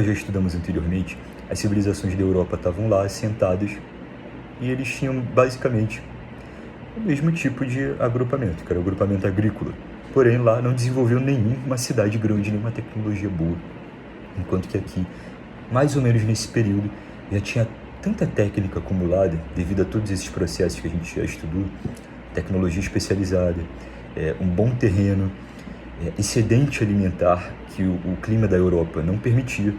nós já estudamos anteriormente, as civilizações da Europa estavam lá assentadas e eles tinham basicamente o mesmo tipo de agrupamento, que era o agrupamento agrícola. Porém, lá não desenvolveu nenhuma cidade grande, nenhuma tecnologia boa. Enquanto que aqui, mais ou menos nesse período, já tinha tanta técnica acumulada, devido a todos esses processos que a gente já estudou, tecnologia especializada, um bom terreno, excedente alimentar que o clima da Europa não permitia.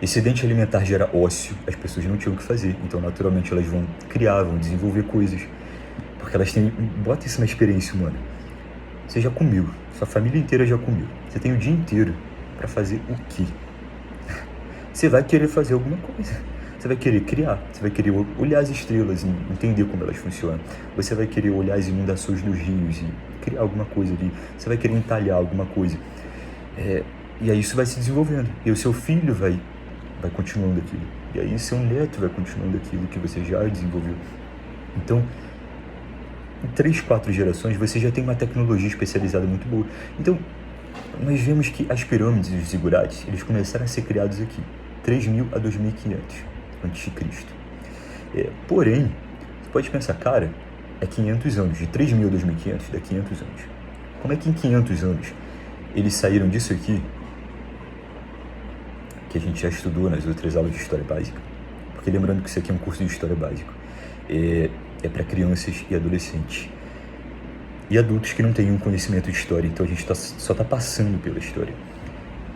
Excedente alimentar gera ócio, as pessoas não tinham o que fazer, então naturalmente elas vão criar, vão desenvolver coisas, porque elas têm, bota isso na experiência humana. Você já comeu, sua família inteira já comeu, você tem o dia inteiro para fazer o quê? Você vai querer fazer alguma coisa, você vai querer criar, você vai querer olhar as estrelas e entender como elas funcionam, você vai querer olhar as inundações dos rios e criar alguma coisa ali, você vai querer entalhar alguma coisa, e aí isso vai se desenvolvendo, e o seu filho vai continuando aquilo, e aí seu neto vai continuando aquilo que você já desenvolveu. Então, em 3, 4 gerações, você já tem uma tecnologia especializada muito boa. Então, nós vemos que as pirâmides e os zigurates, eles começaram a ser criados aqui, 3.000 a 2.500 a.C. Porém, você pode pensar, cara, é 500 anos, de 3.000 a 2.500, dá 500 anos. Como é que em 500 anos eles saíram disso aqui, que a gente já estudou nas outras aulas de História Básica? Porque lembrando que isso aqui é um curso de História Básica. É para crianças e adolescentes. E adultos que não têm um conhecimento de história, então a gente só está passando pela história.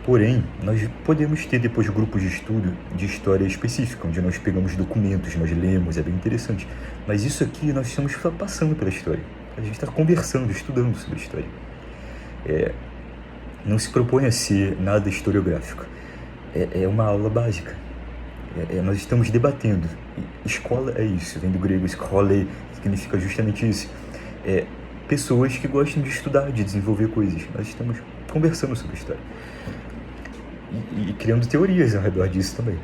Porém, nós podemos ter depois grupos de estudo de história específica, onde nós pegamos documentos, nós lemos, é bem interessante. Mas isso aqui nós estamos só passando pela história. A gente está conversando, estudando sobre a história. Não se propõe a ser nada historiográfico. É uma aula básica. Nós estamos debatendo. Escola é isso, vem do grego eskolē, significa justamente isso. Pessoas que gostam de estudar, de desenvolver coisas. Nós estamos conversando sobre a história. E criando teorias ao redor disso também.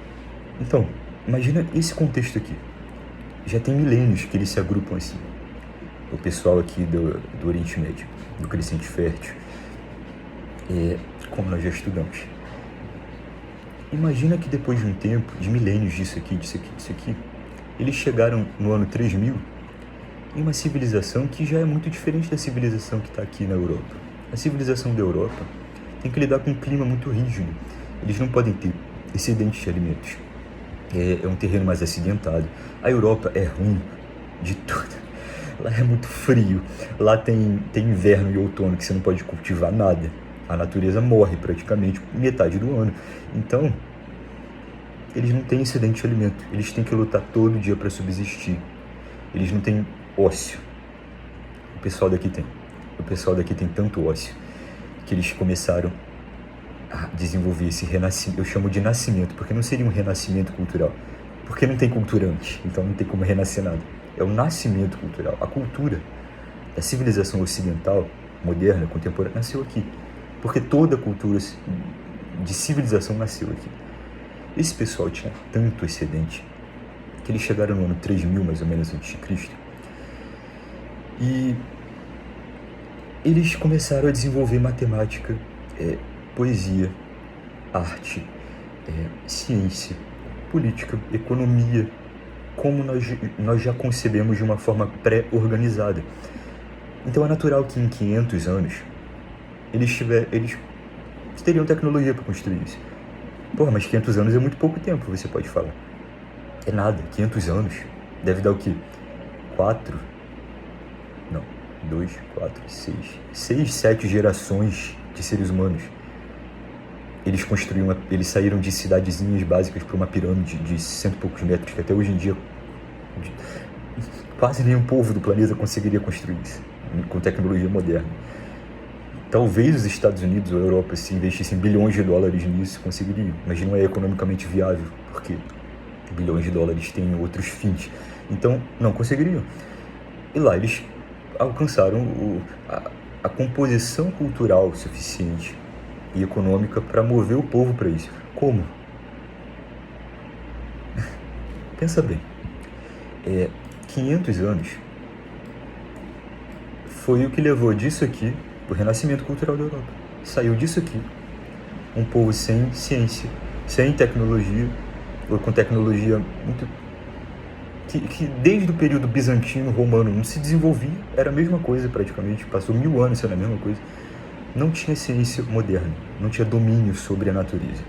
Então, imagina esse contexto aqui. Já tem milênios que eles se agrupam assim. O pessoal aqui do Oriente Médio, do Crescente Fértil, como nós já estudamos. Imagina que depois de um tempo, de milênios disso aqui, eles chegaram no ano 3000 em uma civilização que já é muito diferente da civilização que está aqui na Europa. A civilização da Europa tem que lidar com um clima muito rígido. Eles não podem ter excedentes de alimentos. É um terreno mais acidentado. A Europa é ruim de tudo. Lá é muito frio. Lá tem inverno e outono que você não pode cultivar nada. A natureza morre praticamente metade do ano. Então, eles não têm excedente de alimento. Eles têm que lutar todo dia para subsistir. Eles não têm ócio. O pessoal daqui tem. O pessoal daqui tem tanto ócio que eles começaram a desenvolver esse renascimento. Eu chamo de nascimento, porque não seria um renascimento cultural. Porque não tem cultura antes, então não tem como renascer nada. É o nascimento cultural. A cultura da civilização ocidental, moderna, contemporânea, nasceu aqui. Porque toda a cultura de civilização nasceu aqui. Esse pessoal tinha tanto excedente que eles chegaram no ano 3000, mais ou menos, antes de Cristo. E eles começaram a desenvolver matemática, poesia, arte, ciência, política, economia, como nós já concebemos de uma forma pré-organizada. Então é natural que em 500 anos eles teriam tecnologia para construir isso. Porra, mas 500 anos é muito pouco tempo, você pode falar. É nada, 500 anos deve dar o quê? 4? Não, 2, 4, 6, 7 gerações de seres humanos. Eles saíram de cidadezinhas básicas para uma pirâmide de 100 e poucos metros, que até hoje em dia quase nenhum povo do planeta conseguiria construir isso, com tecnologia moderna. Talvez os Estados Unidos ou a Europa, se investissem bilhões de dólares nisso, conseguiriam, mas não é economicamente viável, porque bilhões de dólares têm outros fins. Então, não conseguiriam. E lá eles alcançaram a composição cultural suficiente e econômica para mover o povo para isso. Como? Pensa bem. 500 anos foi o que levou disso aqui, o renascimento cultural da Europa. Saiu disso aqui um povo sem ciência, sem tecnologia, ou com tecnologia muito... que desde o período bizantino, romano, não se desenvolvia, era a mesma coisa praticamente, passou 1000 anos sendo a mesma coisa. Não tinha ciência moderna, não tinha domínio sobre a natureza.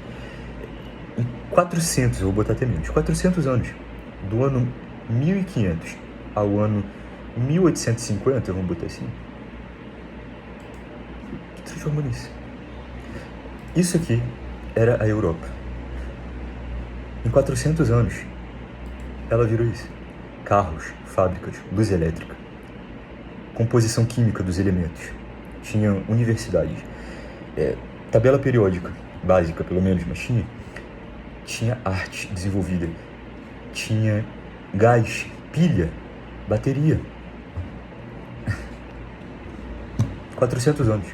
Em 400, eu vou botar até menos, 400 anos, do ano 1500 ao ano 1850, vamos botar assim, que transformou nisso? Isso aqui era a Europa. Em 400 anos, ela virou isso. Carros, fábricas, luz elétrica, composição química dos elementos. Tinha universidades, tabela periódica, básica pelo menos, mas tinha arte desenvolvida, tinha gás, pilha, bateria. 400 anos.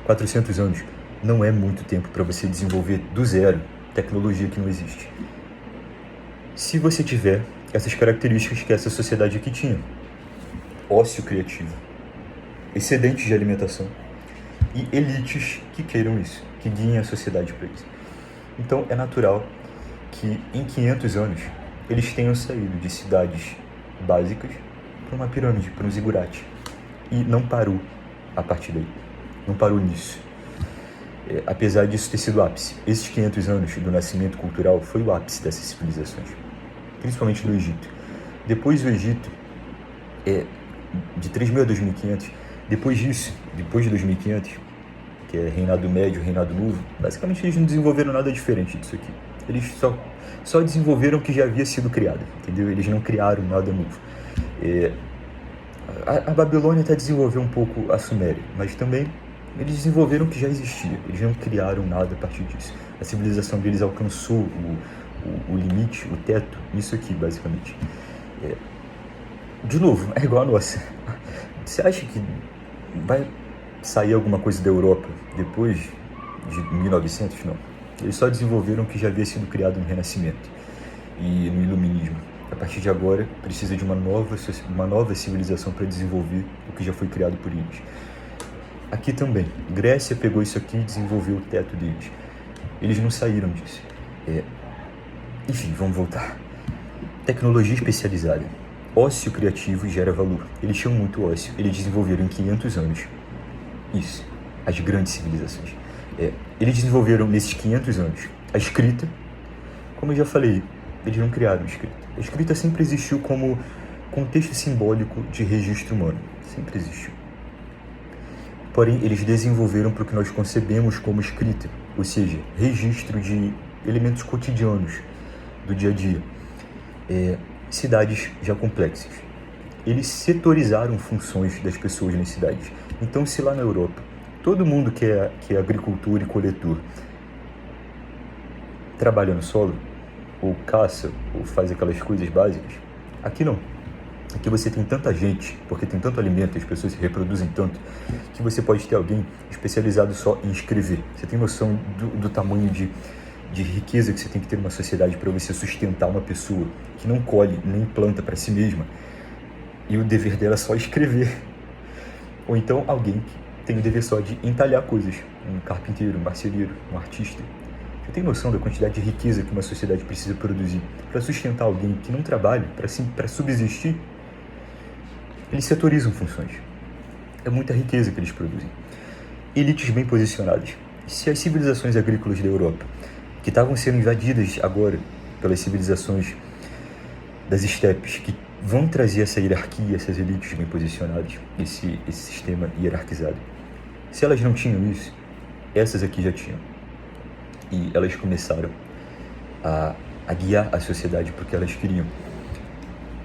400 anos não é muito tempo para você desenvolver do zero tecnologia que não existe. Se você tiver essas características que essa sociedade aqui tinha: ócio criativo, excedentes de alimentação e elites que queiram isso, que guiem a sociedade para isso. Então é natural que em 500 anos eles tenham saído de cidades básicas para uma pirâmide, para um zigurate. E não parou a partir daí. Não parou nisso. Apesar disso ter sido o ápice. Esses 500 anos do nascimento cultural foi o ápice dessas civilizações, principalmente no Egito. Depois do Egito, de 3000 a 2500, depois disso, depois de 2500, que é reinado médio, reinado novo, basicamente eles não desenvolveram nada diferente disso aqui. Eles só desenvolveram o que já havia sido criado, entendeu? Eles não criaram nada novo. A Babilônia até desenvolveu um pouco a Suméria, mas também eles desenvolveram o que já existia. Eles não criaram nada a partir disso. A civilização deles alcançou o limite, o teto, isso aqui, basicamente. De novo, é igual a nossa. Você acha que vai sair alguma coisa da Europa depois de 1900? Não. Eles só desenvolveram o que já havia sido criado no Renascimento e no Iluminismo. A partir de agora, precisa de uma nova civilização para desenvolver o que já foi criado por eles. Aqui também, Grécia pegou isso aqui e desenvolveu o teto deles. Eles não saíram disso. Enfim, vamos voltar. Tecnologia especializada. Ócio criativo gera valor. Eles tinham muito ócio. Eles desenvolveram em 500 anos. Isso, as grandes civilizações. Eles desenvolveram nesses 500 anos a escrita. Como eu já falei, eles não criaram a escrita. A escrita sempre existiu como contexto simbólico de registro humano. Sempre existiu. Porém, eles desenvolveram para o que nós concebemos como escrita, ou seja, registro de elementos cotidianos do dia a dia. Cidades já complexas. Eles setorizaram funções das pessoas nas cidades. Então, se lá na Europa, todo mundo que é agricultor e coletor trabalha no solo, ou caça, ou faz aquelas coisas básicas, aqui não. Aqui você tem tanta gente, porque tem tanto alimento, as pessoas se reproduzem tanto, que você pode ter alguém especializado só em escrever. Você tem noção do tamanho de riqueza que você tem que ter numa sociedade para você sustentar uma pessoa que não colhe nem planta para si mesma, e o dever dela é só escrever. Ou então alguém que tem o dever só de entalhar coisas, um carpinteiro, um marceneiro, um artista. Você tem noção da quantidade de riqueza que uma sociedade precisa produzir para sustentar alguém que não trabalha, para subsistir? Eles setorizam funções. É muita riqueza que eles produzem. Elites bem posicionadas. Se as civilizações agrícolas da Europa, que estavam sendo invadidas agora pelas civilizações das estepes, que vão trazer essa hierarquia, essas elites bem posicionadas, esse sistema hierarquizado, se elas não tinham isso, essas aqui já tinham. E elas começaram a guiar a sociedade porque elas queriam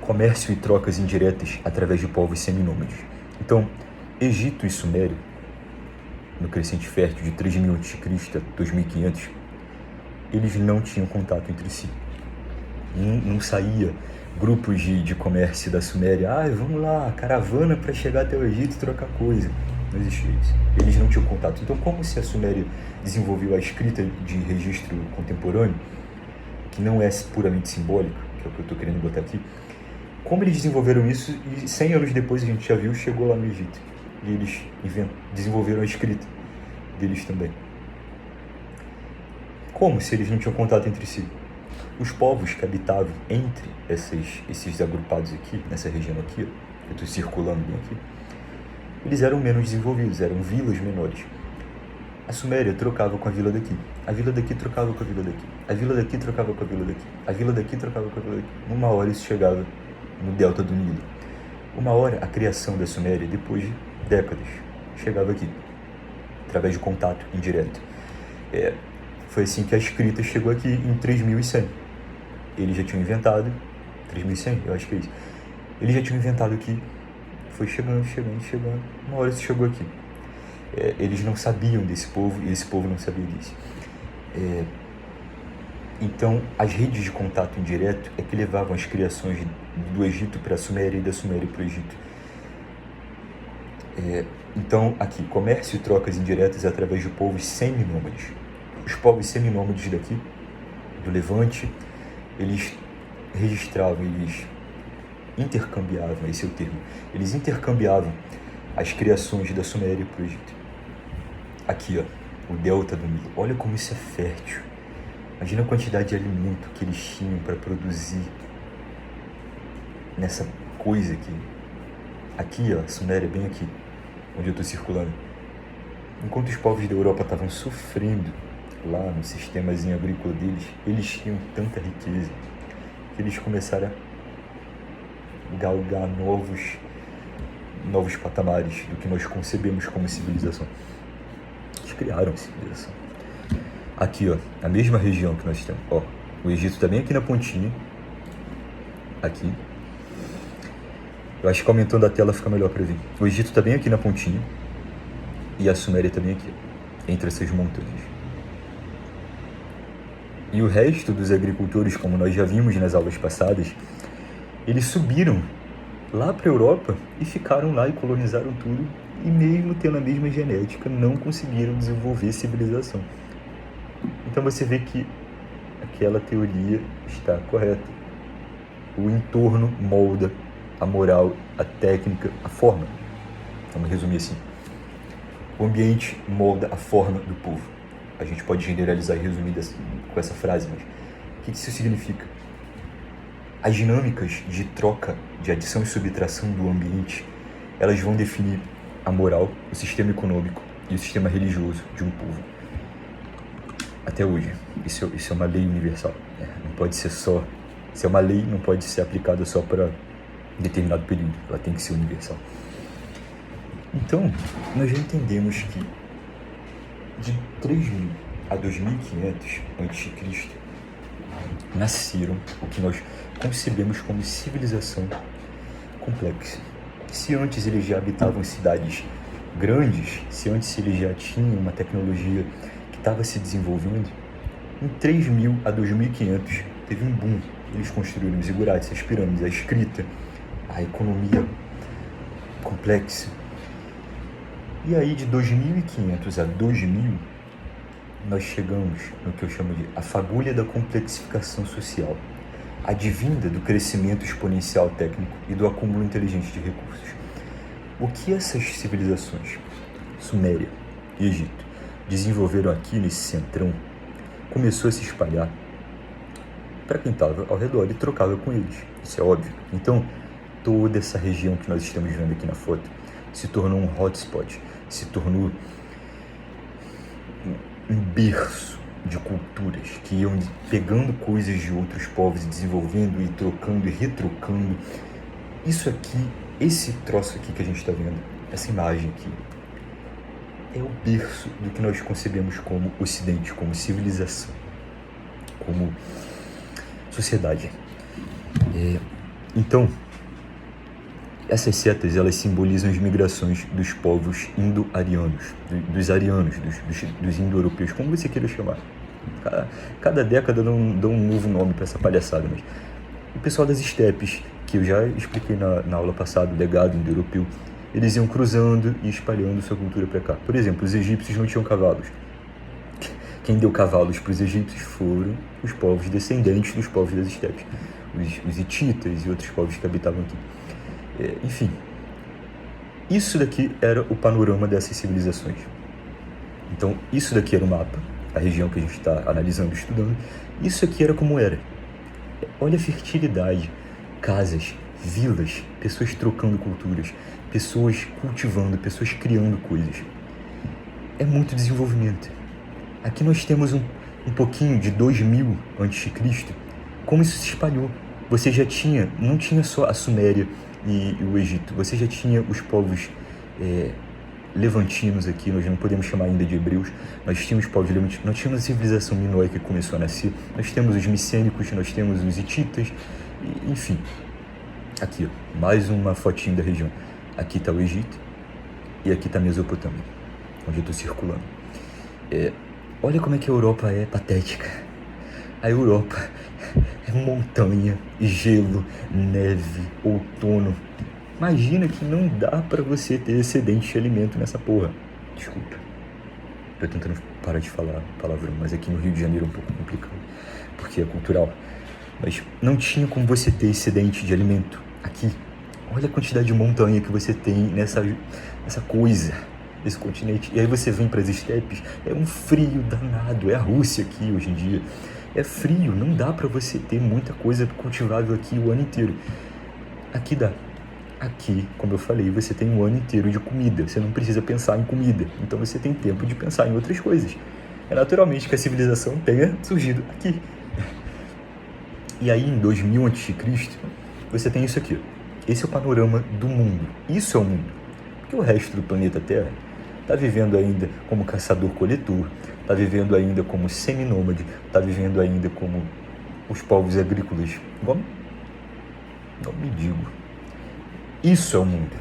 comércio e trocas indiretas através de povos seminômades. Então, Egito e Suméria, no crescente fértil de 3000 a.C. a 2500, eles não tinham contato entre si. Não saía grupos de comércio da Suméria, vamos lá, caravana para chegar até o Egito e trocar coisa. Não existia isso. Eles não tinham contato. Então, como se a Suméria desenvolveu a escrita de registro contemporâneo, que não é puramente simbólica, que é o que eu estou querendo botar aqui, como eles desenvolveram isso, e 100 anos depois, a gente já viu, chegou lá no Egito. E eles desenvolveram a escrita deles também. Como se eles não tinham contato entre si? Os povos que habitavam entre esses agrupados aqui, nessa região aqui, ó, eu estou circulando bem aqui, eles eram menos desenvolvidos, eram vilas menores. A Suméria trocava com a vila daqui, a vila daqui trocava com a vila daqui, a vila daqui trocava com a vila daqui, a vila daqui trocava com a vila daqui. Uma hora isso chegava no delta do Nilo. Uma hora a criação da Suméria, depois de décadas, chegava aqui, através de contato indireto. Foi assim que a escrita chegou aqui em 3100. Eles já tinham inventado, 3100, eu acho que é isso. Eles já tinham inventado aqui, foi chegando, uma hora isso chegou aqui. Eles não sabiam desse povo e esse povo não sabia disso. Então, as redes de contato indireto é que levavam as criações do Egito para a Suméria e da Suméria para o Egito. Então, aqui, comércio e trocas indiretas através de povos seminômades. Os povos seminômades daqui, do Levante, eles registravam, eles intercambiavam, esse é o termo, eles intercambiavam as criações da Suméria para o Egito. Aqui, ó, o delta do Nilo. Olha como isso é fértil. Imagina a quantidade de alimento que eles tinham para produzir nessa coisa aqui. Aqui, ó, Suméria, bem aqui, onde eu estou circulando. Enquanto os povos da Europa estavam sofrendo lá no sistemazinho agrícola deles, eles tinham tanta riqueza que eles começaram a galgar novos patamares do que nós concebemos como civilização. Eles criaram civilização. Aqui, ó, a mesma região que nós temos. Ó, o Egito tá bem aqui na pontinha. Aqui. Eu acho que aumentando a tela fica melhor para ver. O Egito tá bem aqui na pontinha. E a Suméria tá bem aqui, ó, entre essas montanhas. E o resto dos agricultores, como nós já vimos nas aulas passadas, eles subiram lá para a Europa e ficaram lá e colonizaram tudo. E mesmo tendo a mesma genética, não conseguiram desenvolver civilização. Então você vê que aquela teoria está correta. O entorno molda a moral, a técnica, a forma. Vamos resumir assim. O ambiente molda a forma do povo. A gente pode generalizar e resumir com essa frase, mas o que isso significa? As dinâmicas de troca, de adição e subtração do ambiente, elas vão definir a moral, o sistema econômico e o sistema religioso de um povo. Até hoje, isso é uma lei universal. Não pode ser só... Se é uma lei, não pode ser aplicada só para determinado período. Ela tem que ser universal. Então, nós já entendemos que de 3.000 a 2.500 a.C. nasceram o que nós concebemos como civilização complexa. Se antes eles já habitavam cidades grandes, se antes eles já tinham uma tecnologia que estava se desenvolvendo, em 3.000 a 2.500 teve um boom. Eles construíram os zigurates, as pirâmides, a escrita, a economia complexa. E aí de 2.500 a 2.000, nós chegamos no que eu chamo de a fagulha da complexificação social, advinda do crescimento exponencial técnico e do acúmulo inteligente de recursos. O que essas civilizações, Suméria e Egito, desenvolveram aqui nesse centrão, começou a se espalhar para quem estava ao redor e trocava com eles. Isso é óbvio. Então, toda essa região que nós estamos vendo aqui na foto se tornou um hotspot, se tornou um berço de culturas que iam pegando coisas de outros povos e desenvolvendo e trocando e retrocando. Isso aqui, esse troço aqui que a gente está vendo, essa imagem aqui, é o berço do que nós concebemos como Ocidente, como civilização, como sociedade. Então, essas setas, elas simbolizam as migrações dos povos indo-arianos, dos arianos, dos indo-europeus, como você queira chamar. Cada década dá um novo nome para essa palhaçada, mas o pessoal das estepes, que eu já expliquei na aula passada, o legado indo-europeu, eles iam cruzando e espalhando sua cultura para cá. Por exemplo, os egípcios não tinham cavalos. Quem deu cavalos para os egípcios foram os povos descendentes dos povos das estepes, os hititas e outros povos que habitavam aqui. Enfim, isso daqui era o panorama dessas civilizações. Então, isso daqui era o mapa, a região que a gente está analisando, estudando, isso aqui era como era. Olha a fertilidade, casas, vilas, pessoas trocando culturas, pessoas cultivando, pessoas criando coisas. É muito desenvolvimento. Aqui nós temos um pouquinho de 2000 a.C., como isso se espalhou. Você já tinha, não tinha só a Suméria e o Egito, você já tinha os povos levantinos aqui, nós não podemos chamar ainda de hebreus, nós tínhamos povos levantinos, nós tínhamos a civilização minoica que começou a nascer, nós temos os micênicos, nós temos os hititas, enfim. Aqui, ó, mais uma fotinho da região. Aqui está o Egito e aqui está a Mesopotâmia, onde eu estou circulando. Olha como é que a Europa é patética. A Europa é montanha, gelo, neve, outono. Imagina que não dá pra você ter excedente de alimento nessa porra. Desculpa. Tô tentando parar de falar palavrão, mas aqui no Rio de Janeiro é um pouco complicado, porque é cultural. Mas não tinha como você ter excedente de alimento aqui. Olha a quantidade de montanha que você tem nessa coisa, nesse continente. E aí você vem para as estepes, é um frio danado. É a Rússia aqui hoje em dia. É frio, não dá para você ter muita coisa cultivável aqui o ano inteiro. Aqui dá. Aqui, como eu falei, você tem um ano inteiro de comida. Você não precisa pensar em comida. Então você tem tempo de pensar em outras coisas. É naturalmente que a civilização tenha surgido aqui. E aí, em 2000 a.C., você tem isso aqui. Esse é o panorama do mundo. Isso é o mundo. Porque o resto do planeta Terra está vivendo ainda como caçador-coletor, está vivendo ainda como seminômade, está vivendo ainda como os povos agrícolas. Não me digo. Isso é o mundo.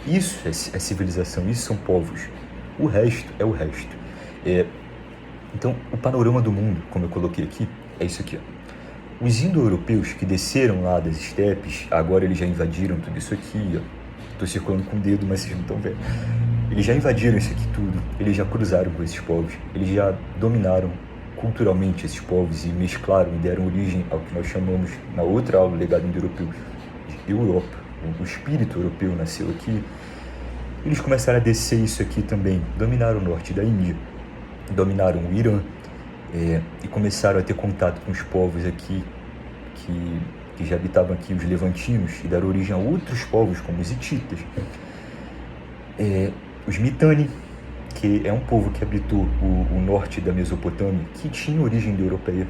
Isso é civilização. Isso são povos. O resto é o resto. Então, o panorama do mundo, como eu coloquei aqui, é isso aqui, ó. Os indo-europeus que desceram lá das estepes, agora eles já invadiram tudo isso aqui, ó. Tô circulando com o dedo, mas vocês não estão vendo. Eles já invadiram isso aqui tudo, eles já cruzaram com esses povos, eles já dominaram culturalmente esses povos e mesclaram e deram origem ao que nós chamamos, na outra aula, legado indo-europeu, de Europa. O espírito europeu nasceu aqui. Eles começaram a descer isso aqui também, dominaram o norte da Índia, dominaram o Irã, e começaram a ter contato com os povos aqui que já habitavam aqui, os levantinos, e deram origem a outros povos como os hititas, os Mitanni, que é um povo que habitou o norte da Mesopotâmia, que tinha origem europeia.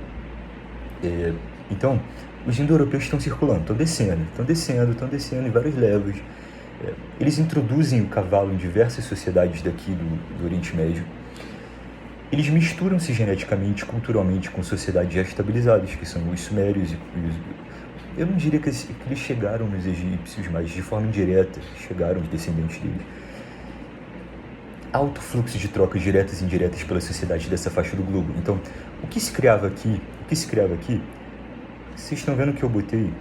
Então, os indo-europeus estão circulando, estão descendo em várias levas. Eles introduzem o cavalo em diversas sociedades daqui do Oriente Médio. Eles misturam-se geneticamente, culturalmente, com sociedades já estabilizadas, que são os sumérios. Eu não diria que eles chegaram nos egípcios, mas de forma indireta chegaram os descendentes deles. Alto fluxo de trocas diretas e indiretas pela sociedade dessa faixa do globo. Então, o que se criava aqui, vocês estão vendo que eu botei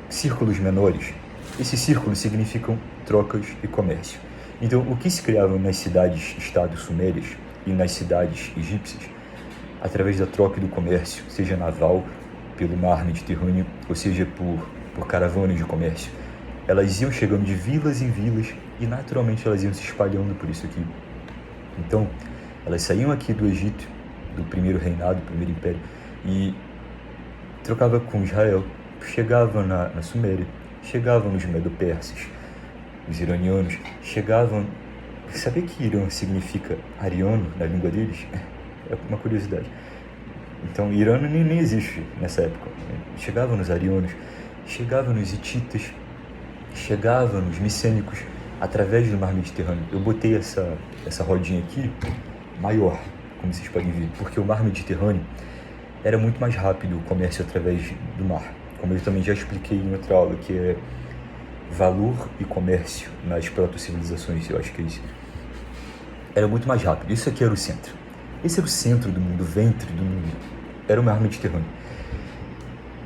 círculos menores. Esses círculos significam trocas e comércio. Então, o que se criava nas cidades-estados sumérias e nas cidades egípcias, através da troca e do comércio, seja naval, pelo mar Mediterrâneo, ou seja por caravanas de comércio, elas iam chegando de vilas em vilas e naturalmente elas iam se espalhando por isso aqui. Então, elas saíam aqui do Egito, do primeiro reinado, do primeiro império, e trocavam com Israel, chegavam na Suméria, chegavam nos Medo-Persas, os iranianos, chegavam... Saber que Irã significa ariano na língua deles? É uma curiosidade. Então, Irã nem existe nessa época. Chegavam nos arianos, chegavam nos hititas, chegavam nos micênicos, através do mar Mediterrâneo. Eu botei essa rodinha aqui maior, como vocês podem ver, porque o mar Mediterrâneo era muito mais rápido o comércio através do mar, como eu também já expliquei em outra aula, que é valor e comércio nas proto-civilizações, eu acho que é isso. Era muito mais rápido. Isso aqui era o centro. Esse era o centro do mundo, o ventre do mundo. Era o mar Mediterrâneo.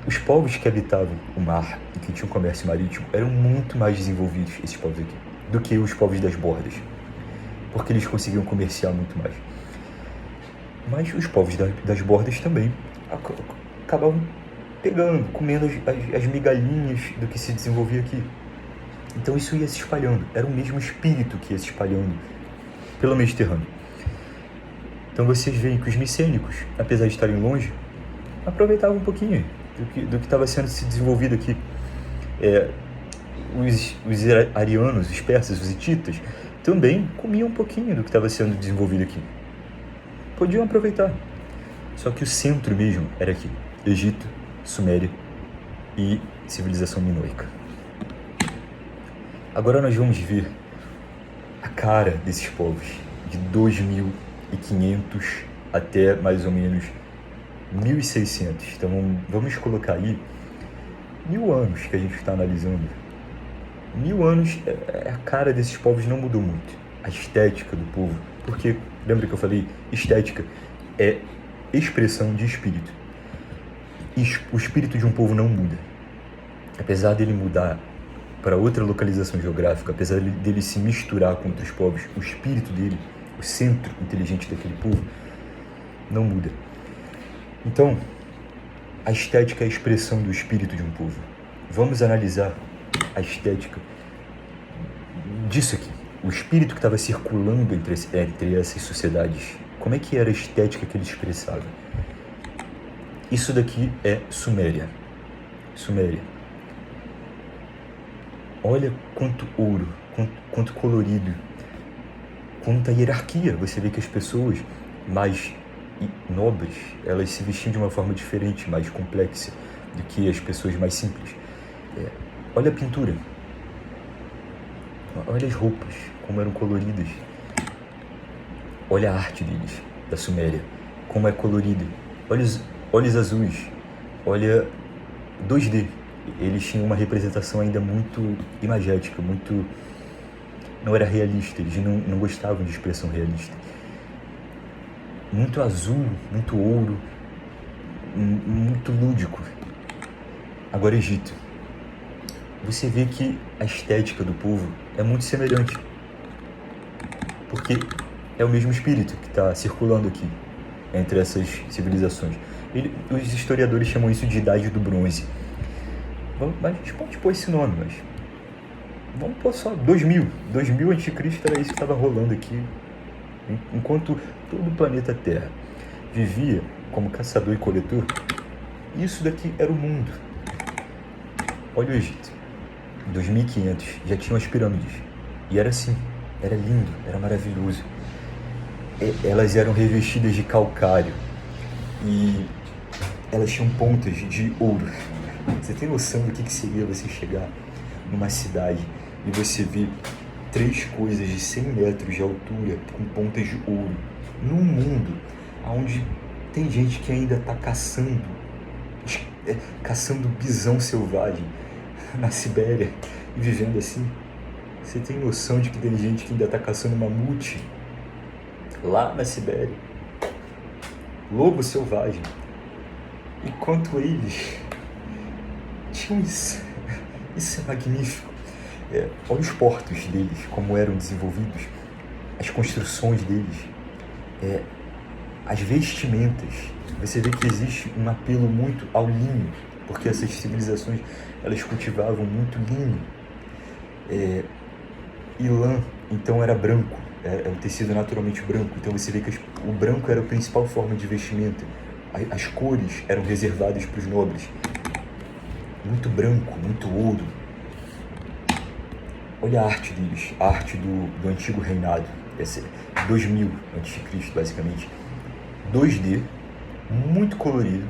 Os povos que habitavam o mar e que tinham comércio marítimo eram muito mais desenvolvidos, esses povos aqui, do que os povos das bordas, porque eles conseguiam comerciar muito mais. Mas os povos das bordas também acabavam pegando, comendo as migalhinhas do que se desenvolvia aqui. Então isso ia se espalhando, era o mesmo espírito que ia se espalhando pelo Mediterrâneo. Então vocês veem que os micênicos, apesar de estarem longe, aproveitavam um pouquinho do que estava sendo se desenvolvido aqui. Os arianos, os persas, os hititas, também comiam um pouquinho do que estava sendo desenvolvido aqui. Podiam aproveitar. Só que o centro mesmo era aqui: Egito, Suméria e civilização minoica. Agora nós vamos ver a cara desses povos de 2500 até mais ou menos 1600. Então vamos colocar aí 1000 anos que a gente está analisando. 1000 anos, a cara desses povos não mudou muito. A estética do povo, porque lembra que eu falei, estética é expressão de espírito. O espírito de um povo não muda. Apesar dele mudar para outra localização geográfica, apesar dele se misturar com outros povos, o espírito dele, o centro inteligente daquele povo, não muda. Então, a estética é a expressão do espírito de um povo. Vamos analisar a estética disso aqui. O espírito que estava circulando entre essas sociedades. Como é que era a estética que ele expressava? Isso daqui é Suméria. Suméria. Olha quanto ouro, quanto colorido, quanta hierarquia. Você vê que as pessoas mais nobres, elas se vestiam de uma forma diferente, mais complexa do que as pessoas mais simples. Olha a pintura. Olha as roupas, como eram coloridas. Olha a arte deles, da Suméria, como é colorida. Olha os olhos azuis. Olha 2D. Eles tinham uma representação ainda muito imagética, muito... não era realista, eles não gostavam de expressão realista. Muito azul, muito ouro, muito lúdico. Agora, Egito. Você vê que a estética do povo é muito semelhante, porque é o mesmo espírito que está circulando aqui, entre essas civilizações. Os historiadores chamam isso de Idade do Bronze. A gente pode pôr esse nome, mas vamos pôr só 2000 a.C. era isso que estava rolando aqui, enquanto todo o planeta Terra vivia como caçador e coletor. Isso daqui era o mundo. Olha o Egito. Em 2500 já tinham as pirâmides, e era assim, era lindo, era maravilhoso. Elas eram revestidas de calcário e elas tinham pontas de ouro. Você tem noção do que seria você chegar numa cidade e você ver 3 coisas de 100 metros de altura com pontas de ouro, num mundo onde tem gente que ainda está caçando bisão selvagem na Sibéria e vivendo assim? Você tem noção de que tem gente que ainda está caçando mamute lá na Sibéria? Lobo selvagem. Enquanto eles tinham isso. Isso é magnífico. Olha os portos deles, como eram desenvolvidos, as construções deles, as vestimentas. Você vê que existe um apelo muito ao linho, porque essas civilizações, elas cultivavam muito linho. E lã, então, era branco, é um tecido naturalmente branco. Então você vê que o branco era a principal forma de vestimenta. As cores eram reservadas para os nobres. Muito branco, muito ouro. Olha a arte deles, a arte do antigo reinado. Essa é 2000 a.C., basicamente. 2D, muito colorido,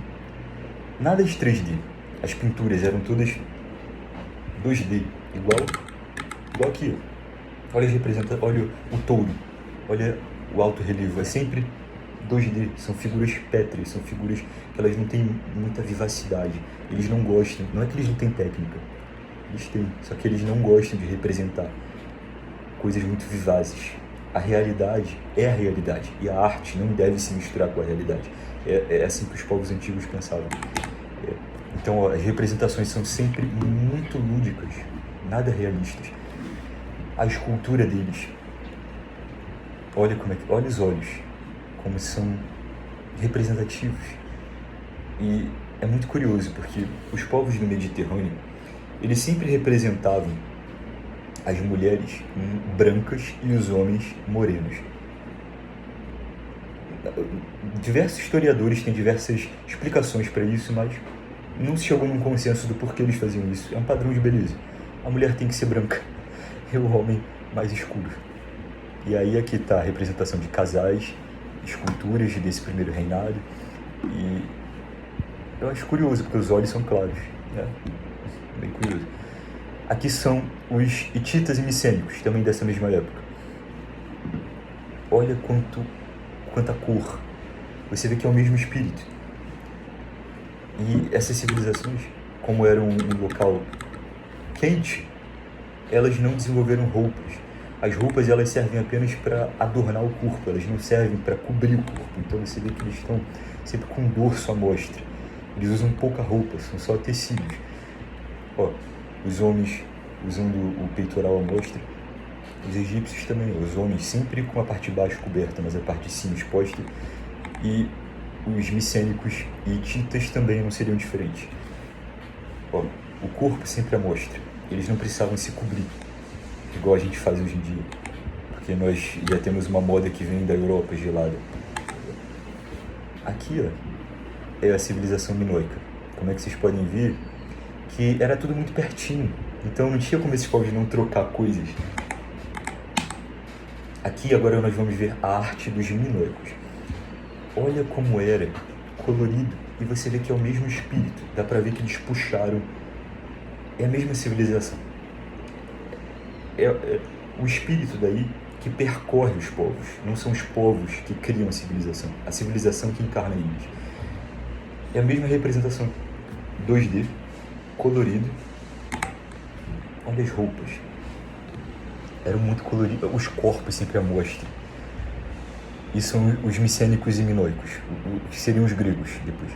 nada de 3D. As pinturas eram todas 2D, igual aqui. Olha o touro, olha o alto relevo, é sempre 2D, são figuras pétreas, são figuras que elas não têm muita vivacidade. Eles não gostam, não é que eles não têm técnica, eles têm, só que eles não gostam de representar coisas muito vivazes. A realidade é a realidade, e a arte não deve se misturar com a realidade. É assim que os povos antigos pensavam. Então, as representações são sempre muito lúdicas, nada realistas. A escultura deles, olha os olhos, como são representativos. E é muito curioso, porque os povos do Mediterrâneo, eles sempre representavam as mulheres brancas e os homens morenos. Diversos historiadores têm diversas explicações para isso, mas não se chegou num consenso do porquê eles faziam isso. É um padrão de beleza. A mulher tem que ser branca e o homem mais escuro. E aí aqui está a representação de casais, esculturas desse primeiro reinado. E eu acho curioso, porque os olhos são claros, né? Bem curioso. Aqui são os hititas e micênicos, também dessa mesma época. Olha quanta cor. Você vê que é o mesmo espírito. E essas civilizações, como eram um local quente, elas não desenvolveram roupas. As roupas, elas servem apenas para adornar o corpo, elas não servem para cobrir o corpo. Então você vê que eles estão sempre com o dorso à mostra. Eles usam pouca roupa, são só tecidos. Ó, os homens usando o peitoral à mostra. Os egípcios também, os homens sempre com a parte de baixo coberta, mas a parte de cima exposta. E os micênicos e hititas também não seriam diferentes. Ó, o corpo sempre à mostra. Eles não precisavam se cobrir, igual a gente faz hoje em dia. Porque nós já temos uma moda que vem da Europa gelada. Aqui, ó, é a civilização minoica. Como é que vocês podem ver que era tudo muito pertinho. Então não tinha como esses povos não trocar coisas. Aqui agora nós vamos ver a arte dos minoicos. Olha como era colorido, e você vê que é o mesmo espírito. Dá pra ver que eles puxaram. É a mesma civilização. É o espírito daí que percorre os povos. Não são os povos que criam a civilização que encarna eles. É a mesma representação. 2D, colorido. Olha as roupas. Eram muito coloridos. Os corpos sempre à mostra. E são os micênicos e minoicos, que seriam os gregos depois.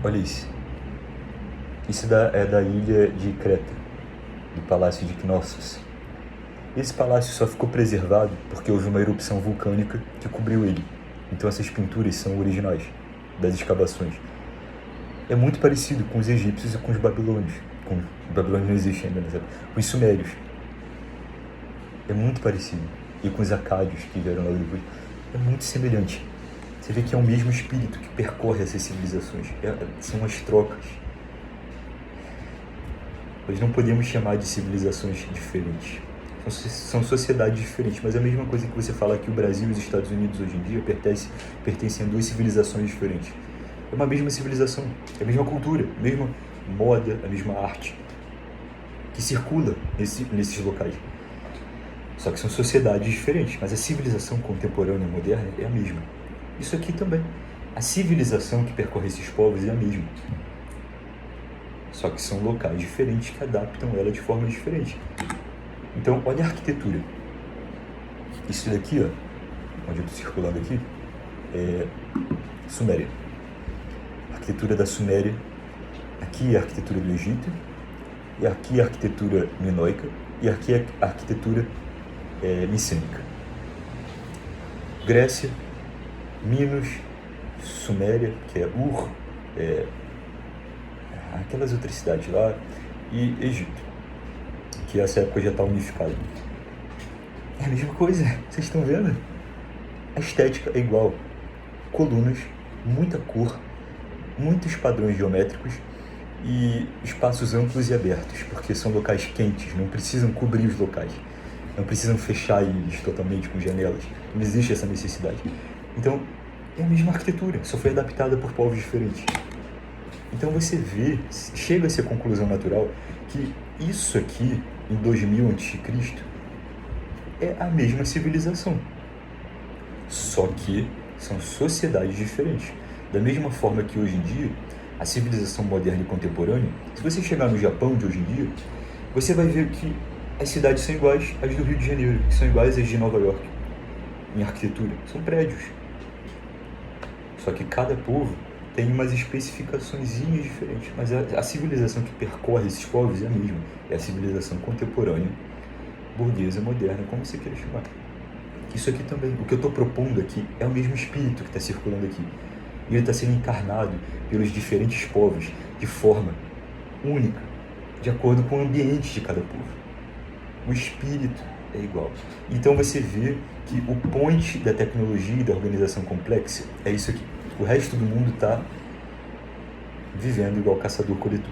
Olha isso. Isso é da ilha de Creta, do palácio de Knossos. Esse palácio só ficou preservado porque houve uma erupção vulcânica que cobriu ele. Então essas pinturas são originais das escavações. É muito parecido com os egípcios e com os babilônios. Os babilônios não existem ainda nessa época. Com os sumérios. É muito parecido. E com os acádios que vieram logo depois. É muito semelhante. Você vê que é o mesmo espírito que percorre essas civilizações. São as trocas. Nós não podemos chamar de civilizações diferentes. São sociedades diferentes, mas é a mesma coisa que você fala que o Brasil e os Estados Unidos hoje em dia pertencem a duas civilizações diferentes. É uma mesma civilização, é a mesma cultura, a mesma moda, a mesma arte que circula nesses locais. Só que são sociedades diferentes, mas a civilização contemporânea moderna é a mesma. Isso aqui também. A civilização que percorre esses povos é a mesma. Só que são locais diferentes que adaptam ela de forma diferente. Então, olha a arquitetura. Isso daqui, ó, onde eu estou circulando aqui, é Suméria. A arquitetura da Suméria. Aqui é a arquitetura do Egito, e aqui é a arquitetura minoica, e aqui é a arquitetura micênica. Grécia, Minos, Suméria, que é Ur, aquelas outras cidades lá, e Egito, que essa época já está unificada. É a mesma coisa, vocês estão vendo? A estética é igual. Colunas, muita cor, muitos padrões geométricos e espaços amplos e abertos, porque são locais quentes, não precisam cobrir os locais. Não precisam fechar eles totalmente com janelas. Não existe essa necessidade. Então, é a mesma arquitetura, só foi adaptada por povos diferentes. Então você vê, chega a ser conclusão natural, que isso aqui, em 2000 a.C., é a mesma civilização. Só que são sociedades diferentes. Da mesma forma que hoje em dia, a civilização moderna e contemporânea, se você chegar no Japão de hoje em dia, você vai ver que as cidades são iguais às do Rio de Janeiro, que são iguais às de Nova York, em arquitetura. São prédios. Só que cada povo tem umas especificaçõezinhas diferentes. Mas a civilização que percorre esses povos é a mesma. É a civilização contemporânea, burguesa, moderna, como você queira chamar. Isso aqui também. O que eu estou propondo aqui é o mesmo espírito que está circulando aqui. E ele está sendo encarnado pelos diferentes povos de forma única, de acordo com o ambiente de cada povo. O espírito é igual. Então você vê que o point da tecnologia e da organização complexa é isso aqui. O resto do mundo está vivendo igual caçador-coletor.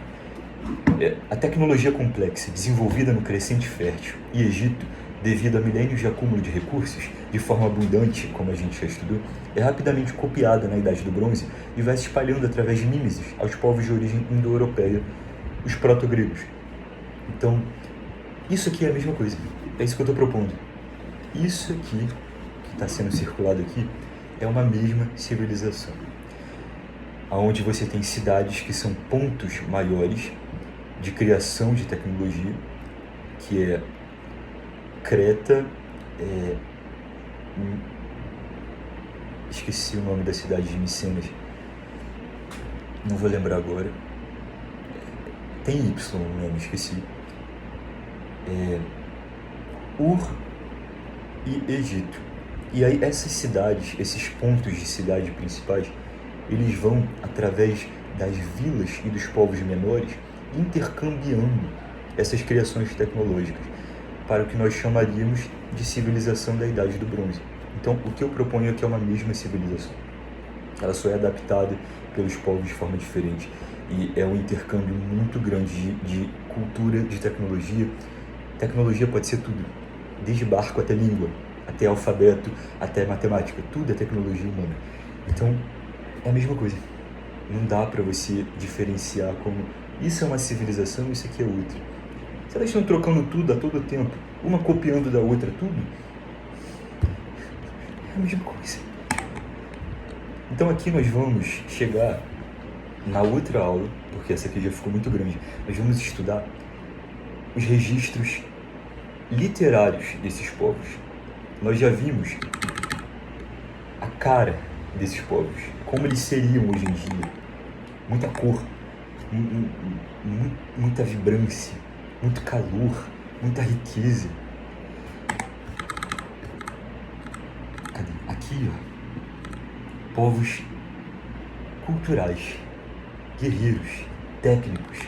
A tecnologia complexa, desenvolvida no Crescente Fértil e Egito, devido a milênios de acúmulo de recursos, de forma abundante, como a gente já estudou, é rapidamente copiada na Idade do Bronze e vai se espalhando através de mimeses aos povos de origem indo-europeia, os proto-gregos. Então, isso aqui é a mesma coisa. É isso que eu estou propondo. Isso aqui, que está sendo circulado aqui, é uma mesma civilização. Onde você tem cidades que são pontos maiores de criação de tecnologia, que é Creta, esqueci o nome da cidade de Micenas, não vou lembrar agora, tem Y no nome, esqueci, Ur e Egito. E aí essas cidades, esses pontos de cidade principais, eles vão, através das vilas e dos povos menores, intercambiando essas criações tecnológicas para o que nós chamaríamos de civilização da Idade do Bronze. Então, o que eu proponho aqui é uma mesma civilização. Ela só é adaptada pelos povos de forma diferente e é um intercâmbio muito grande de cultura, de tecnologia. Tecnologia pode ser tudo, desde barco até língua, até alfabeto, até matemática, tudo é tecnologia humana. Então, é a mesma coisa. Não dá para você diferenciar como isso é uma civilização, isso aqui é outra. Se elas estão trocando tudo a todo tempo, uma copiando da outra tudo, é a mesma coisa. Então aqui nós vamos chegar na outra aula, porque essa aqui já ficou muito grande, nós vamos estudar os registros literários desses povos. Nós já vimos a cara desses povos, como eles seriam hoje em dia. Muita cor, muita vibrância, muito calor, muita riqueza. Cadê? Aqui, ó, povos culturais, guerreiros, técnicos.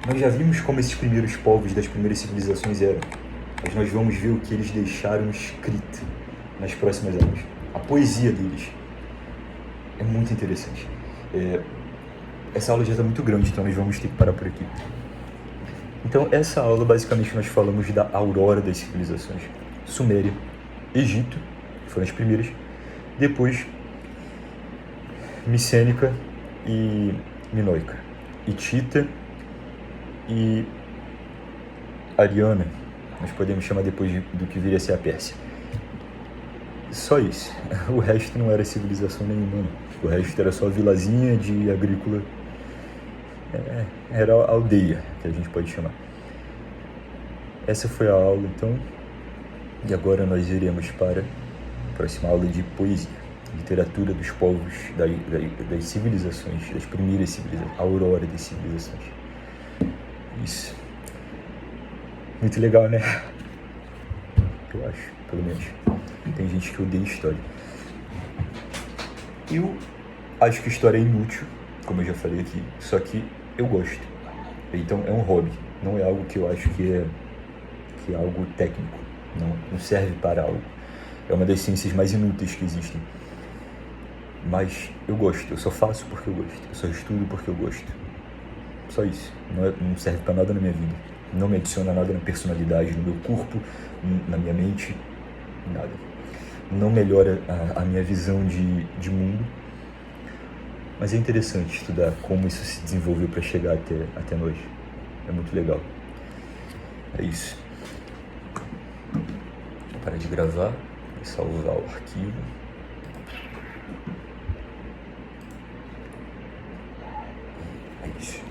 Nós já vimos como esses primeiros povos das primeiras civilizações eram, mas nós vamos ver o que eles deixaram escrito nas próximas aulas. A poesia deles é muito interessante. Essa aula já está muito grande, então nós vamos ter que parar por aqui. Então, essa aula, basicamente, nós falamos da aurora das civilizações. Suméria, Egito, que foram as primeiras. Depois, Micênica e Minoica. Hitita e Ariana, nós podemos chamar depois do que viria a ser a Pérsia. Só isso. O resto não era civilização nenhuma, não. O resto era só vilazinha de agrícola. Era a aldeia, que a gente pode chamar. Essa foi a aula, então. E agora nós iremos para a próxima aula de poesia. Literatura dos povos, das civilizações, das primeiras civilizações, a aurora das civilizações. Isso. Muito legal, né? Eu acho, pelo menos. Tem gente que odeia história. Eu acho que história é inútil, como eu já falei aqui, só que eu gosto. Então é um hobby, não é algo que eu acho que é algo técnico, não serve para algo. É uma das ciências mais inúteis que existem. Mas eu gosto, eu só faço porque eu gosto, eu só estudo porque eu gosto. Só isso, não serve para nada na minha vida. Não me adiciona nada na personalidade, no meu corpo, na minha mente, nada. Não melhora a minha visão de mundo. Mas é interessante estudar como isso se desenvolveu para chegar até nós. É muito legal. É isso. Vou parar de gravar e salvar o arquivo. É isso.